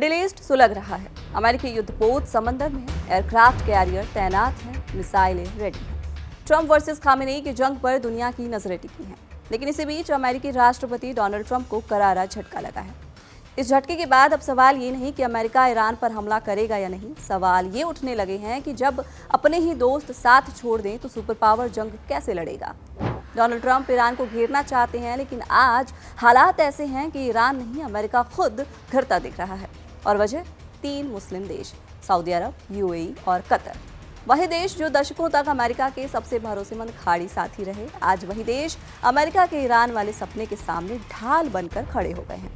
Middle east सुलग रहा है। अमेरिकी युद्धपोत समंदर में है, एयरक्राफ्ट कैरियर तैनात हैं, मिसाइलें रेडी हैं। ट्रंप वर्सेस खामेनेई की जंग पर दुनिया की नजरें टिकी हैं। लेकिन इसी बीच अमेरिकी राष्ट्रपति डोनाल्ड ट्रंप को करारा झटका लगा है। इस झटके के बाद अब सवाल ये नहीं कि अमेरिका ईरान पर हमला करेगा या नहीं, सवाल ये उठने लगे हैं कि जब अपने ही दोस्त साथ छोड़ दें तो सुपर पावर जंग कैसे लड़ेगा। डोनाल्ड ट्रंप ईरान को घेरना चाहते हैं, लेकिन आज हालात ऐसे हैं कि ईरान नहीं अमेरिका खुद घिरता दिख रहा है। और वजह 3 मुस्लिम देश, सऊदी अरब, यूएई और कतर। वही देश जो दशकों तक अमेरिका के सबसे भरोसेमंद खाड़ी साथी रहे, आज वही देश अमेरिका के ईरान वाले सपने के सामने ढाल बनकर खड़े हो गए हैं।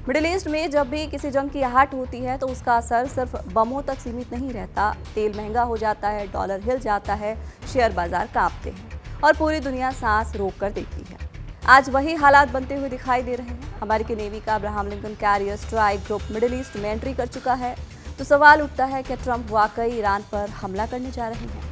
मिडिल ईस्ट में जब भी किसी जंग की आहट होती है तो उसका असर सिर्फ बमों तक सीमित नहीं रहता। तेल महंगा हो जाता है, डॉलर हिल जाता है, शेयर बाजार कांपते हैं और पूरी दुनिया सांस रोक कर देखती है। आज वही हालात बनते हुए दिखाई दे रहे हैं। अमेरिकी नेवी का Abraham Lincoln carrier strike group middle east में एंट्री कर चुका है। तो सवाल उठता है कि ट्रंप वाकई ईरान पर हमला करने जा रहे हैं।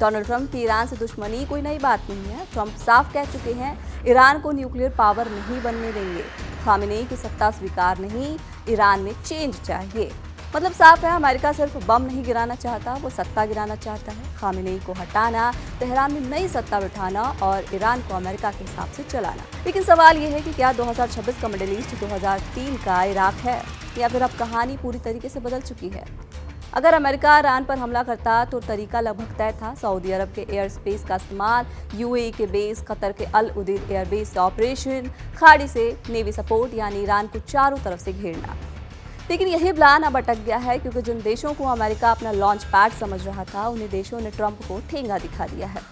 डोनाल्ड ट्रंप की ईरान से दुश्मनी कोई नई बात नहीं है। ट्रंप साफ कह चुके हैं ईरान को न्यूक्लियर पावर नहीं बनने देंगे। खामेनेई की सत्ता स्वीकार नहीं, ईरान में चेंज चाहिए। मतलब साफ है, अमेरिका सिर्फ बम नहीं गिराना चाहता, वो सत्ता गिराना चाहता है। खामेनेई को हटाना, तेहरान में नई सत्ता बिठाना और ईरान को अमेरिका के हिसाब से चलाना। लेकिन सवाल ये है कि क्या 2026 का मिडिल ईस्ट 2003 का इराक है, या फिर अब कहानी पूरी तरीके से बदल चुकी है। अगर अमेरिका ईरान पर हमला करता तो तरीका लगभग तय था। सऊदी अरब के एयर स्पेस का इस्तेमाल, यूएई के बेस, कतर के अल उदेद एयरबेस ऑपरेशन, खाड़ी से नेवी सपोर्ट, यानी ईरान को चारों तरफ से घेरना। लेकिन यही प्लान अब अटक गया है, क्योंकि जिन देशों को अमेरिका अपना लॉन्च पैड समझ रहा था, उन्हीं देशों ने ट्रंप को ठेंगा दिखा दिया है।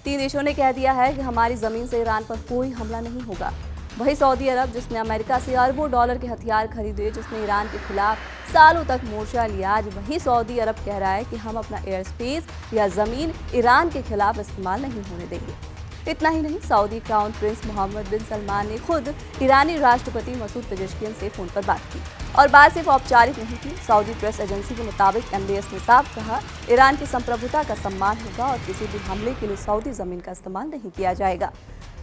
3 देशों ने कह दिया है कि हमारी जमीन से ईरान पर कोई हमला नहीं होगा। वही सऊदी अरब, जिसने अमेरिका से अरबों डॉलर के हथियार खरीदे, जिसने ईरान के खिलाफ सालों तक मोर्चा लिया, आज वही सऊदी अरब कह रहा है कि हम अपना एयर स्पेस या जमीन ईरान के खिलाफ इस्तेमाल नहीं होने देंगे। इतना ही नहीं, सऊदी क्राउन प्रिंस मोहम्मद बिन सलमान ने खुद ईरानी राष्ट्रपति मसूद पेजेश्कियन से फोन पर बात की। और बात सिर्फ औपचारिक नहीं थी। सऊदी प्रेस एजेंसी के मुताबिक MBS ने साफ कहा, ईरान की संप्रभुता का सम्मान होगा और किसी भी हमले के लिए सऊदी जमीन का इस्तेमाल नहीं किया जाएगा।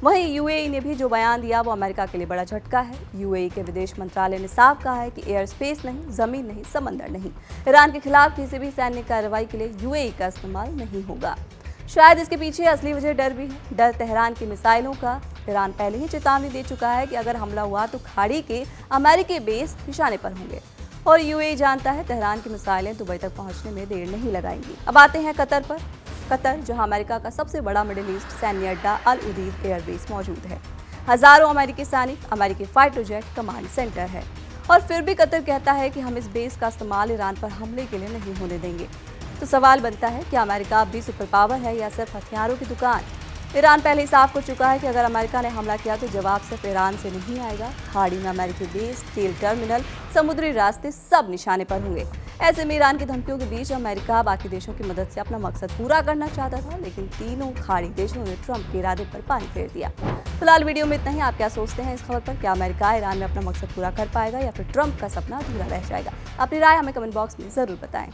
वहीं यूएई ने भी जो बयान दिया वो अमेरिका के लिए बड़ा झटका है। यूएई के विदेश मंत्रालय ने साफ कहा है कि एयर स्पेस नहीं, जमीन नहीं, समंदर नहीं, ईरान के खिलाफ किसी भी सैन्य कार्रवाई के लिए यूएई का इस्तेमाल नहीं होगा। शायद इसके पीछे असली वजह डर भी है, डर तेहरान की मिसाइलों का। ईरान पहले ही चेतावनी दे चुका है कि अगर हमला हुआ तो खाड़ी के अमेरिकी बेस निशाने पर होंगे और यूएई जानता है तेहरान की मिसाइलें दुबई तक पहुंचने में देर नहीं लगाएंगी। अब आते हैं कतर पर। कतर, जहां अमेरिका का सबसे बड़ा मिडिल ईस्ट सैन्य अड्डा अल उदेद एयरबेस मौजूद है। हजारों अमेरिकी सैनिक, अमेरिकी फाइटर जेट, कमांड सेंटर है। और फिर भी कतर कहता है कि हम इस बेस का इस्तेमाल ईरान पर हमले के लिए नहीं होने देंगे। तो सवाल बनता है कि अमेरिका अब भी सुपर पावर है या सिर्फ हथियारों की दुकान। ईरान पहले ही साफ कर चुका है कि अगर अमेरिका ने हमला किया तो जवाब सिर्फ ईरान से नहीं आएगा। खाड़ी में अमेरिकी बेस, तेल टर्मिनल, समुद्री रास्ते सब निशाने पर होंगे। ऐसे में ईरान की धमकियों के बीच अमेरिका बाकी देशों की मदद से अपना मकसद पूरा करना चाहता था, लेकिन तीनों खाड़ी देशों ने ट्रंप के इरादे पर पानी फेर दिया। फिलहाल वीडियो में इतना ही। आप क्या सोचते हैं इस खबर पर? क्या अमेरिका ईरान में अपना मकसद पूरा कर पाएगा या फिर ट्रंप का सपना अधूरा रह जाएगा? अपनी राय हमें कमेंट बॉक्स में जरूर बताएं।